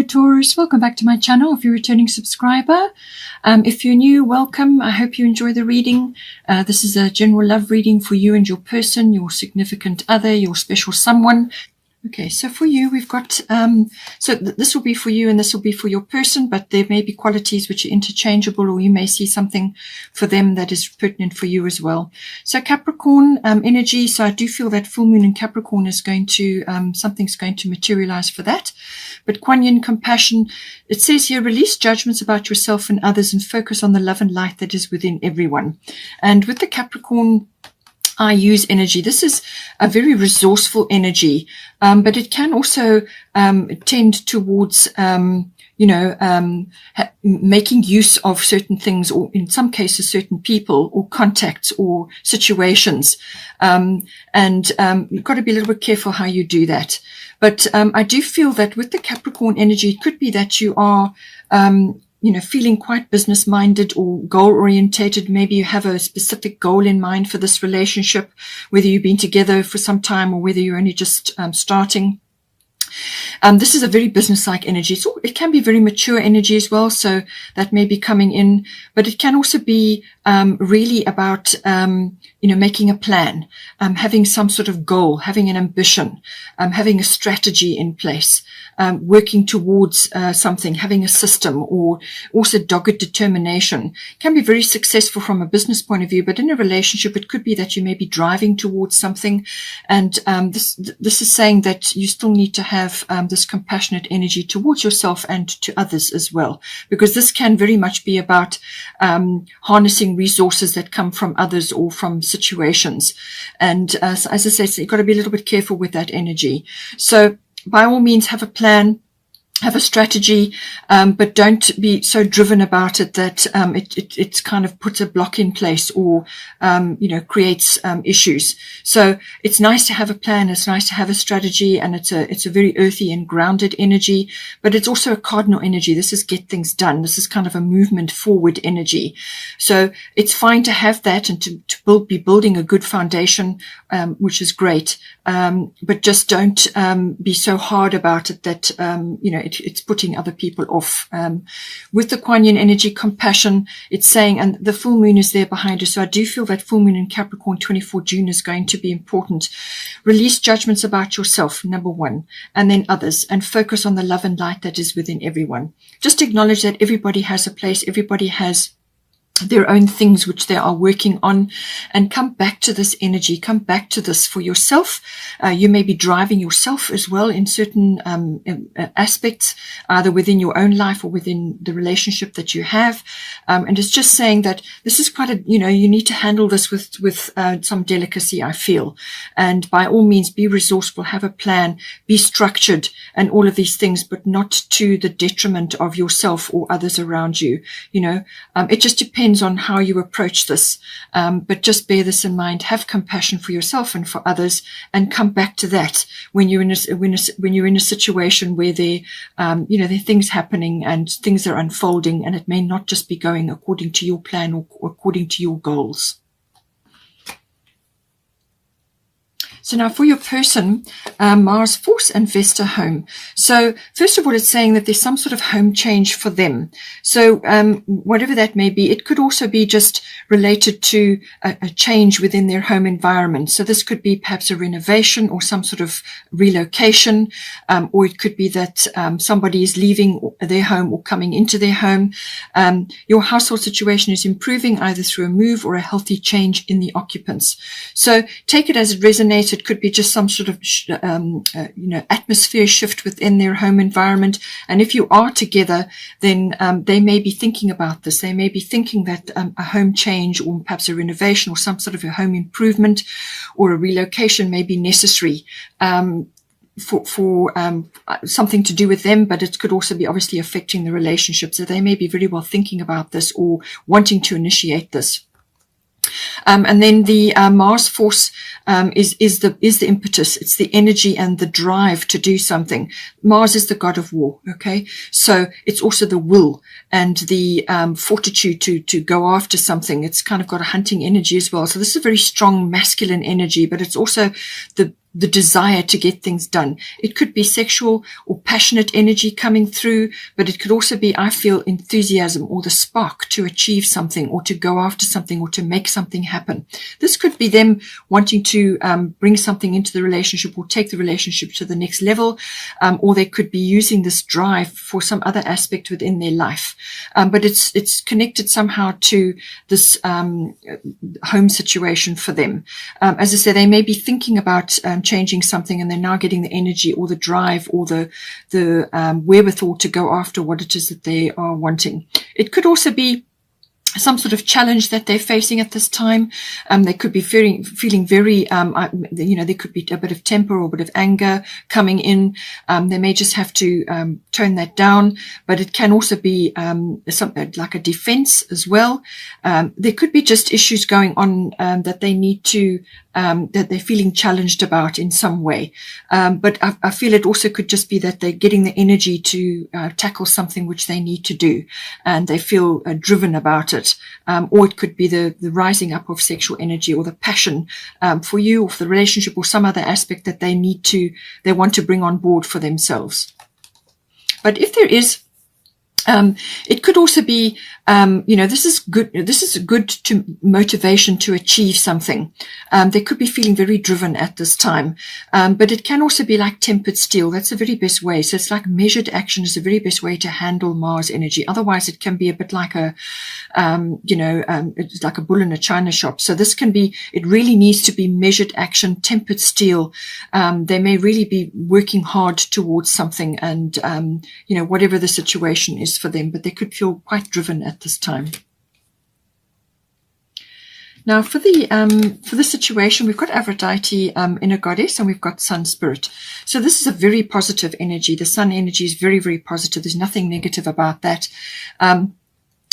Taurus, welcome back to my channel if you're a returning subscriber. If you're new, welcome. I hope you enjoy the reading. This is a general love reading for you and your person, your significant other, your special someone. Okay, so for you, we've got, this will be for you and this will be for your person, but there may be qualities which are interchangeable, or you may see something for them that is pertinent for you as well. So Capricorn energy, so I do feel that full moon in Capricorn is going to, something's going to materialize for that. But Kuan Yin compassion, it says here, release judgments about yourself and others and focus on the love and light that is within everyone. And with the Capricorn I use energy, this is a very resourceful energy, but it can also tend towards, making use of certain things, or in some cases, certain people or contacts or situations. You've got to be a little bit careful how you do that. But I do feel that with the Capricorn energy, it could be that you are feeling quite business-minded or goal-orientated. Maybe you have a specific goal in mind for this relationship, whether you've been together for some time or whether you're only just starting. This is a very business-like energy. So it can be very mature energy as well, so that may be coming in. But it can also be really about, making a plan, having some sort of goal, having an ambition, having a strategy in place, working towards something, having a system, or also dogged determination. Can be very successful from a business point of view, but in a relationship, it could be that you may be driving towards something. And this is saying that you still need to have this compassionate energy towards yourself and to others as well, because this can very much be about harnessing resources that come from others or from situations. And as I say, so you've got to be a little bit careful with that energy. So by all means, have a plan, have a strategy, but don't be so driven about it that it kind of puts a block in place or creates issues. So it's nice to have a plan, it's nice to have a strategy, and it's a very earthy and grounded energy, but it's also a cardinal energy. This is get things done. This is kind of a movement forward energy. So it's fine to have that and to be building a good foundation, which is great. But just don't be so hard about it that it's putting other people off. With the Kuan Yin energy, compassion, it's saying, and the full moon is there behind us. So I do feel that full moon in Capricorn, 24 June, is going to be important. Release judgments about yourself, number one, and then others, and focus on the love and light that is within everyone. Just acknowledge that everybody has a place, everybody has their own things which they are working on, and come back to this energy, come back to this for yourself. You may be driving yourself as well in certain aspects, either within your own life or within the relationship that you have. And it's just saying that this is quite a, you need to handle this with some delicacy, I feel. And by all means, be resourceful, have a plan, be structured, and all of these things, but not to the detriment of yourself or others around you. It just depends on how you approach this, but just bear this in mind. Have compassion for yourself and for others, and come back to that when you're in a situation where there are things happening and things are unfolding, and it may not just be going according to your plan or according to your goals. So now for your person, Mars Force and Vesta home. So first of all, it's saying that there's some sort of home change for them. So whatever that may be, it could also be just related to a change within their home environment. So this could be perhaps a renovation or some sort of relocation, or it could be that somebody is leaving their home or coming into their home. Your household situation is improving either through a move or a healthy change in the occupants. So take it as it resonates. It could be just some sort of, atmosphere shift within their home environment. And if you are together, then they may be thinking about this. They may be thinking that a home change or perhaps a renovation or some sort of a home improvement or a relocation may be necessary for something to do with them, but it could also be obviously affecting the relationship. So they may be very well thinking about this or wanting to initiate this. And then the Mars Force is the impetus. It's the energy and the drive to do something. Mars is the god of war. Okay, so it's also the will and the fortitude to go after something. It's kind of got a hunting energy as well. So this is a very strong masculine energy, but it's also the the desire to get things done. It could be sexual or passionate energy coming through, but it could also be, I feel, enthusiasm or the spark to achieve something or to go after something or to make something happen. This could be them wanting to bring something into the relationship or take the relationship to the next level, or they could be using this drive for some other aspect within their life. But it's connected somehow to this home situation for them. As I say, they may be thinking about changing something, and they're now getting the energy or the drive or the wherewithal to go after what it is that they are wanting. It could also be some sort of challenge that they're facing at this time. They could be feeling very, there could be a bit of temper or a bit of anger coming in. They may just have to tone that down, but it can also be something like a defense as well. There could be just issues going on that they need to, that they're feeling challenged about in some way. But I feel it also could just be that they're getting the energy to tackle something which they need to do, and they feel driven about it. Or it could be the rising up of sexual energy or the passion for you or for the relationship or some other aspect that they want to bring on board for themselves. But if there is, it could also be, this is good. This is good to motivation to achieve something. They could be feeling very driven at this time. But it can also be like tempered steel. That's the very best way. So it's like measured action is the very best way to handle Mars energy. Otherwise it can be a bit like it's like a bull in a china shop. So this can be, it really needs to be measured action, tempered steel. They may really be working hard towards something and, whatever the situation is for them, but they could feel quite driven at this time. Now, for the situation, we've got Aphrodite, inner goddess, and we've got Sun spirit. So this is a very positive energy. The Sun energy is very, very positive. There's nothing negative about that.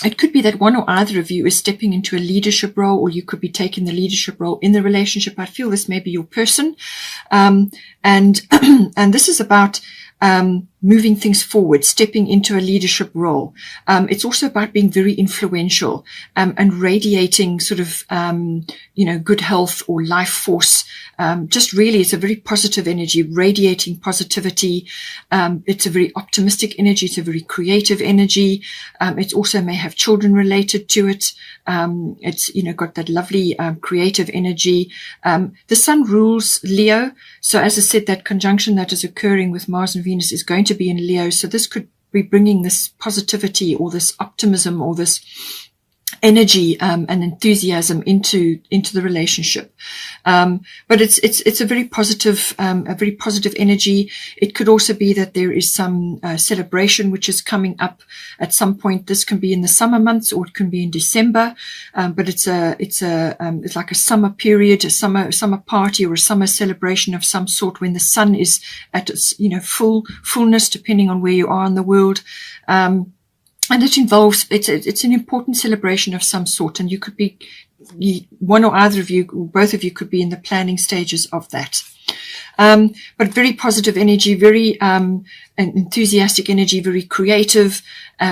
It could be that one or either of you is stepping into a leadership role, or you could be taking the leadership role in the relationship. I feel this may be your person, and this is about moving things forward, stepping into a leadership role. It's also about being very influential and radiating sort of, good health or life force. Just really, it's a very positive energy, radiating positivity. It's a very optimistic energy. It's a very creative energy. It also may have children related to it. It's, got that lovely creative energy. The Sun rules Leo. So as I said, that conjunction that is occurring with Mars and Venus is going to be in Leo. So this could be bringing this positivity or this optimism or this energy and enthusiasm into the relationship. But it's a very positive energy. It could also be that there is some celebration which is coming up at some point. This can be in the summer months or it can be in December. But it's like a summer period, a summer party or a summer celebration of some sort when the sun is at its, fullness, depending on where you are in the world. And it involves, it's an important celebration of some sort, and you could be, one or either of you, or both of you could be in the planning stages of that. But very positive energy, very enthusiastic energy, very creative,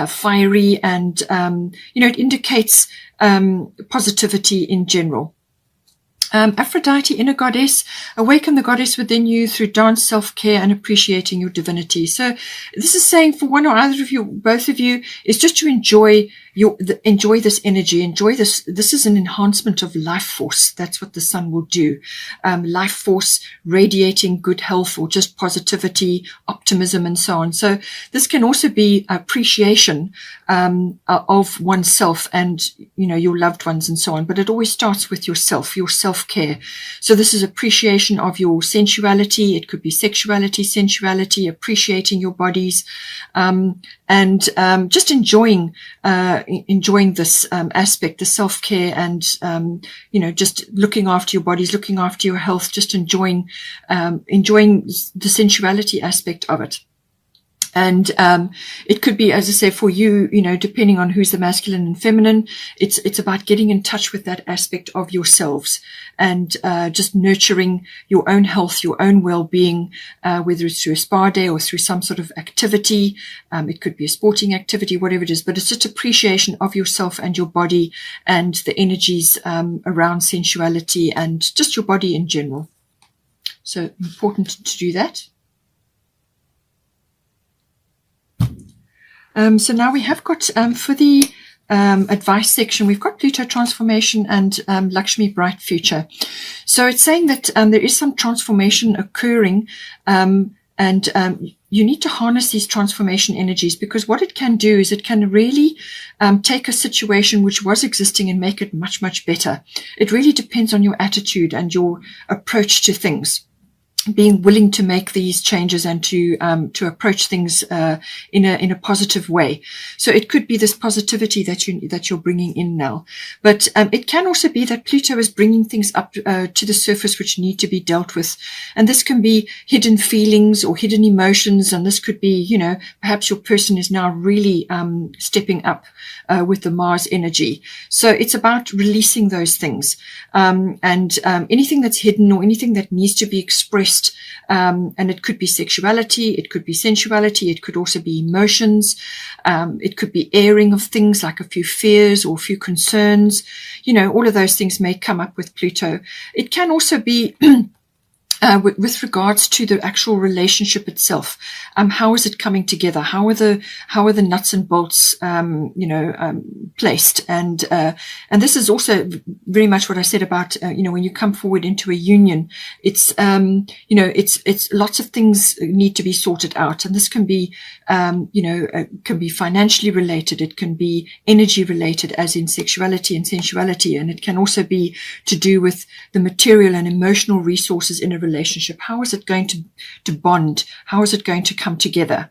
fiery, and, it indicates positivity in general. Aphrodite, inner goddess, awaken the goddess within you through dance, self-care, and appreciating your divinity. So this is saying for one or either of you, both of you, is just to enjoy this energy, enjoy this. This is an enhancement of life force. That's what the sun will do. Life force, radiating good health or just positivity, optimism, and so on. So this can also be appreciation of oneself and, your loved ones and so on. But it always starts with yourself, your self-care. So this is appreciation of your sensuality. It could be sexuality, sensuality, appreciating your bodies, and just enjoying this aspect, the self-care, and just looking after your bodies, looking after your health, just enjoying the sensuality aspect of it. And it could be, as I say, for you, depending on who's the masculine and feminine, it's about getting in touch with that aspect of yourselves and just nurturing your own health, your own well-being, whether it's through a spa day or through some sort of activity. It could be a sporting activity, whatever it is, but it's just appreciation of yourself and your body and the energies around sensuality and just your body in general. So important to do that. So now we have got, for the advice section, we've got Pluto transformation and Lakshmi bright future. So it's saying that there is some transformation occurring, and you need to harness these transformation energies, because what it can do is it can really take a situation which was existing and make it much, much better. It really depends on your attitude and your approach to things, being willing to make these changes and to approach things in a positive way. So it could be this positivity that you're bringing in now, but it can also be that Pluto is bringing things up to the surface which need to be dealt with, and this can be hidden feelings or hidden emotions, and this could be, you know, perhaps your person is now really stepping up with the Mars energy. So it's about releasing those things, and anything that's hidden or anything that needs to be expressed. And it could be sexuality, it could be sensuality, it could also be emotions, it could be airing of things like a few fears or a few concerns. You know, all of those things may come up with Pluto. It can also be with regards to the actual relationship itself. How is it coming together? How are the nuts and bolts, placed? And this is also very much what I said about, when you come forward into a union, it's lots of things need to be sorted out. And this can be, can be financially related. It can be energy related, as in sexuality and sensuality. And it can also be to do with the material and emotional resources in a relationship. How is it going to bond? How is it going to come together?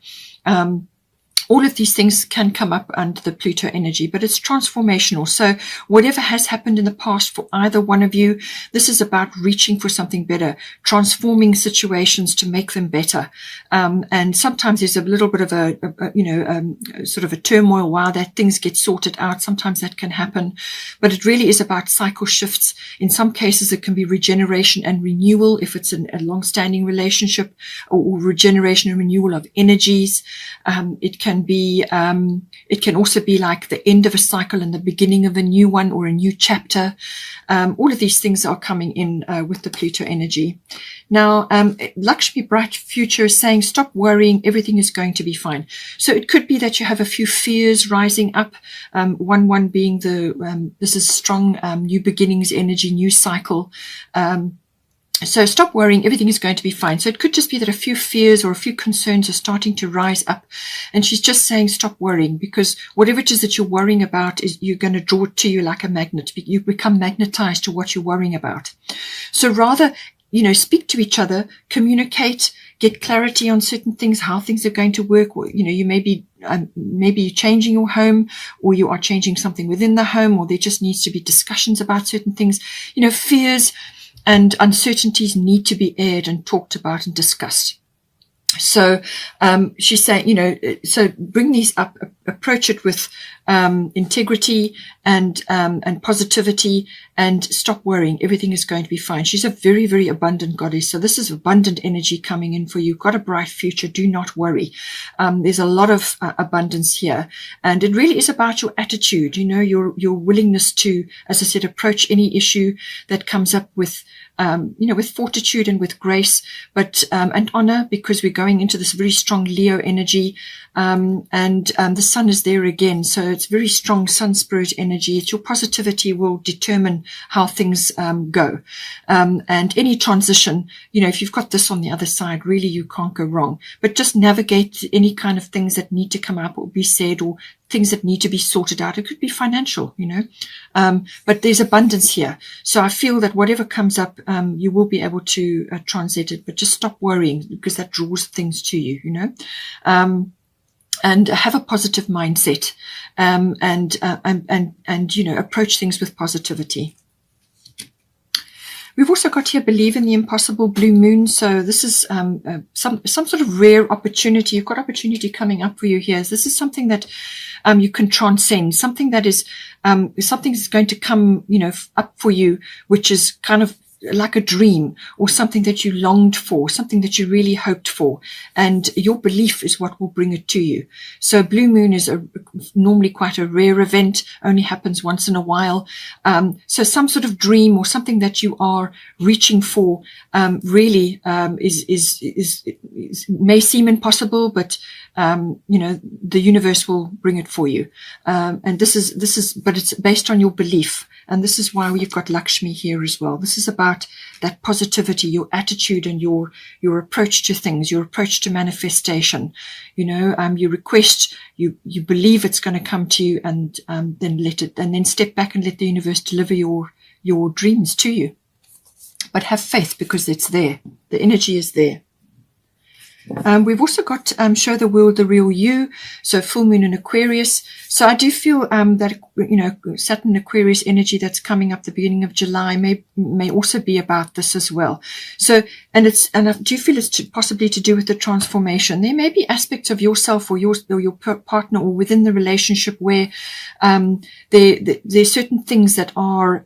All of these things can come up under the Pluto energy, but it's transformational. So whatever has happened in the past for either one of you, this is about reaching for something better, transforming situations to make them better. And sometimes there's a little bit of sort of a turmoil while that things get sorted out. Sometimes that can happen, but it really is about cycle shifts. In some cases, it can be regeneration and renewal if it's a long-standing relationship, or regeneration and renewal of energies. It can also be like the end of a cycle and the beginning of a new one or a new chapter. All of these things are coming in with the Pluto energy. Now, Lakshmi bright future is saying, stop worrying, everything is going to be fine. So it could be that you have a few fears rising up. One being this is strong new beginnings energy, new cycle. So stop worrying, everything is going to be fine. So it could just be that a few fears or a few concerns are starting to rise up. And she's just saying, stop worrying, because whatever it is that you're worrying about, is you're going to draw it to you like a magnet. You become magnetized to what you're worrying about. So rather, speak to each other, communicate, get clarity on certain things, how things are going to work. Or, you may be, maybe you're changing your home, or you are changing something within the home, or there just needs to be discussions about certain things. Fears and uncertainties need to be aired and talked about and discussed. So she's saying, so bring these up, approach it with integrity and positivity, and stop worrying. Everything is going to be fine. She's a very, very abundant goddess. So this is abundant energy coming in for you. Got a bright future. Do not worry. There's a lot of abundance here, and it really is about your attitude. Your willingness to, as I said, approach any issue that comes up with with fortitude and with grace, but and honor, because we're going into this very strong Leo energy, and the sun is there again. So it's very strong sun spirit energy. It's your positivity will determine how things go, and any transition. If you've got this on the other side, really you can't go wrong. But just navigate any kind of things that need to come up or be said, or things that need to be sorted out. It could be financial, but there's abundance here. So I feel that whatever comes up, you will be able to transit it, but just stop worrying, because that draws things to you, and have a positive mindset, and approach things with positivity. We've also got here, believe in the impossible, blue moon. So this is some sort of rare opportunity. You've got opportunity coming up for you here. This is something that you can transcend, something that is something that's going to come, up for you, which is kind of like a dream or something that you longed for, something that you really hoped for, and your belief is what will bring it to you. So blue moon is normally quite a rare event, only happens once in a while. So some sort of dream or something that you are reaching for really may seem impossible, but the universe will bring it for you. And this is, but it's based on your belief. And this is why we've got Lakshmi here as well. This is about that positivity, your attitude and your approach to things, your approach to manifestation. You request, you believe it's going to come to you, and then step back and let the universe deliver your dreams to you. But have faith, because it's there. The energy is there. We've also got show the world the real you, so full moon in Aquarius. So I do feel that Saturn Aquarius energy that's coming up the beginning of July may also be about this as well. So and I do feel it's possibly to do with the transformation. There may be aspects of yourself or your partner or within the relationship where there's certain things that are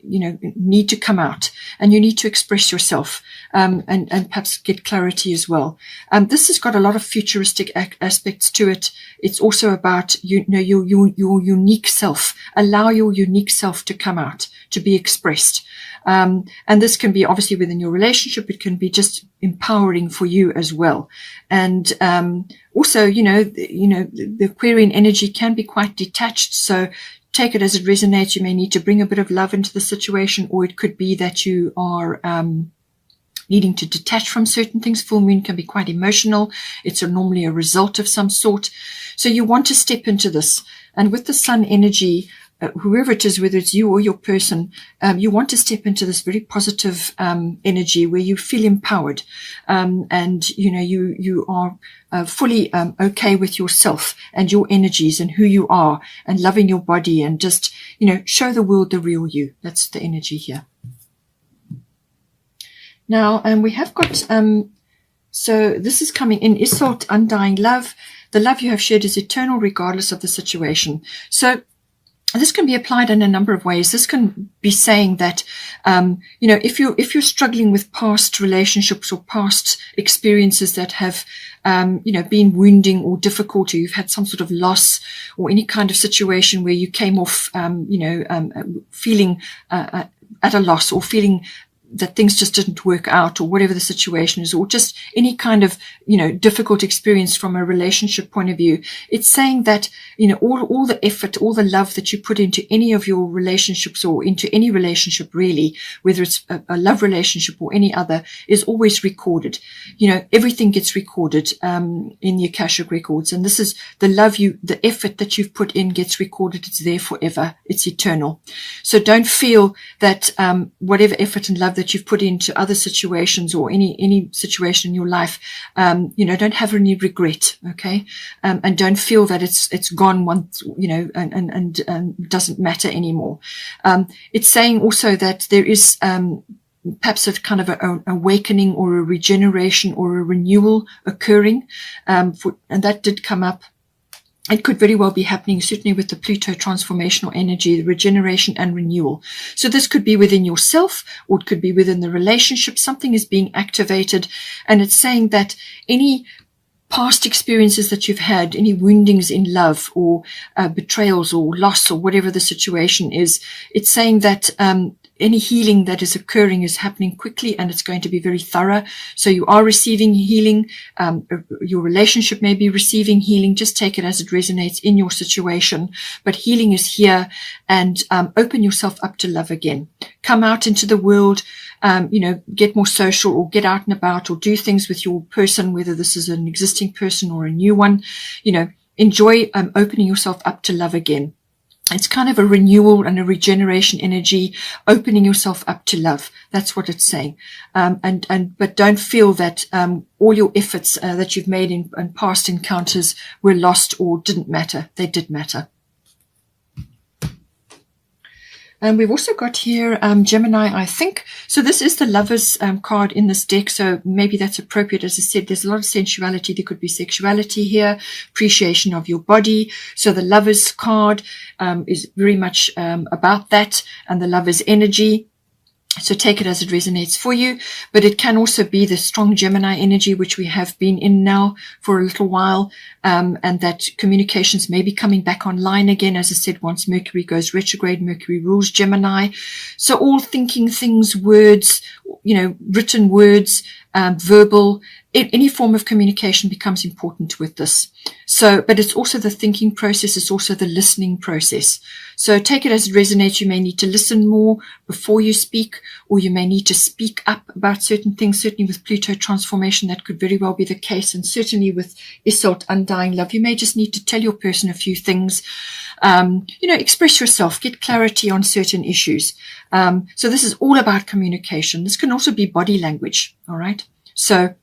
need to come out, and you need to express yourself and perhaps get clarity as well. This has got a lot of futuristic aspects to it. It's also about your unique self. Allow your unique self to come out, to be expressed. And this can be obviously within your relationship. It can be just empowering for you as well. And also, the Aquarian energy can be quite detached. So take it as it resonates. You may need to bring a bit of love into the situation, or it could be that you are needing to detach from certain things. Full moon can be quite emotional. It's normally a result of some sort. So you want to step into this. And with the sun energy, whoever it is, whether it's you or your person, you want to step into this very positive energy where you feel empowered, and you are fully okay with yourself and your energies and who you are, and loving your body, and just show the world the real you. That's the energy here. Now, we have got, so this is coming in, Isolde, undying love. The love you have shared is eternal regardless of the situation. So this can be applied in a number of ways. This can be saying that, if you're struggling with past relationships or past experiences that have, been wounding or difficult, or you've had some sort of loss or any kind of situation where you came off, feeling at a loss, or feeling that things just didn't work out, or whatever the situation is, or just any kind of, difficult experience from a relationship point of view. It's saying that, all the effort, all the love that you put into any of your relationships, or into any relationship really, whether it's a love relationship or any other, is always recorded. Everything gets recorded, in the Akashic records. And this is the love the effort that you've put in gets recorded. It's there forever. It's eternal. So don't feel that, whatever effort and love that you've put into other situations, or any situation in your life, don't have any regret. Okay. And don't feel that it's gone once, and doesn't matter anymore. It's saying also that there is, perhaps a kind of an awakening or a regeneration or a renewal occurring. And that did come up. It could very well be happening, certainly with the Pluto transformational energy, the regeneration and renewal. So this could be within yourself, or it could be within the relationship. Something is being activated, and it's saying that any past experiences that you've had, any woundings in love, or betrayals or loss, or whatever the situation is, it's saying that any healing that is occurring is happening quickly, and it's going to be very thorough. So you are receiving healing. Your relationship may be receiving healing. Just take it as it resonates in your situation. But healing is here, and open yourself up to love again. Come out into the world, get more social, or get out and about, or do things with your person, whether this is an existing person or a new one. Enjoy opening yourself up to love again. It's kind of a renewal and a regeneration energy, opening yourself up to love. That's what it's saying. But don't feel that, all your efforts, that you've made in past encounters were lost or didn't matter. They did matter. And we've also got here Gemini, I think. So this is the Lovers card in this deck. So maybe that's appropriate. As I said, there's a lot of sensuality. There could be sexuality here, appreciation of your body. So the Lovers card is very much about that, and the Lovers energy. So take it as it resonates for you, but it can also be the strong Gemini energy, which we have been in now for a little while, and that communications may be coming back online again. As I said, once Mercury goes retrograde, Mercury rules Gemini. So all thinking things, words, written words, verbal, any form of communication becomes important with this. So, but it's also the thinking process. It's also the listening process. So take it as it resonates. You may need to listen more before you speak, or you may need to speak up about certain things. Certainly with Pluto transformation, that could very well be the case. And certainly with Isolde undying love, you may just need to tell your person a few things. Express yourself, get clarity on certain issues. So this is all about communication. This can also be body language. All right. So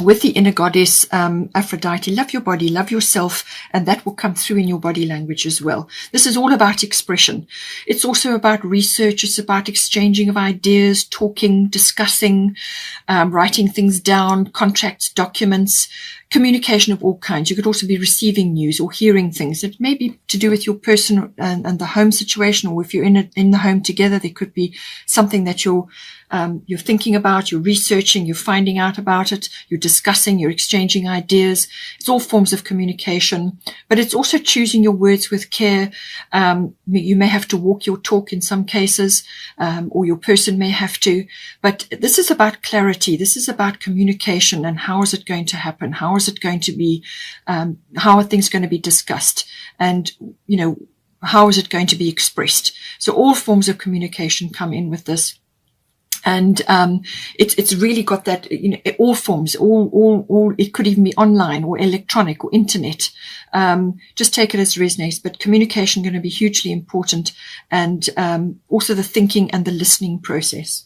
with the inner goddess, Aphrodite, love your body, love yourself, and that will come through in your body language as well. This is all about expression. It's also about research. It's about exchanging of ideas, talking, discussing, writing things down, contracts, documents, communication of all kinds. You could also be receiving news or hearing things. It may be to do with your person and the home situation, or if you're in the home together, there could be something that you're thinking about, you're researching, you're finding out about it, you're discussing, you're exchanging ideas. It's all forms of communication, but it's also choosing your words with care. You may have to walk your talk in some cases, or your person may have to, but this is about clarity. This is about communication, and how is it going to happen? How is it going to be, how are things going to be discussed? And, how is it going to be expressed? So all forms of communication come in with this. And it's really got that, all forms, all it could even be online or electronic or internet. Just take it as it resonates, but communication going to be hugely important, and also the thinking and the listening process.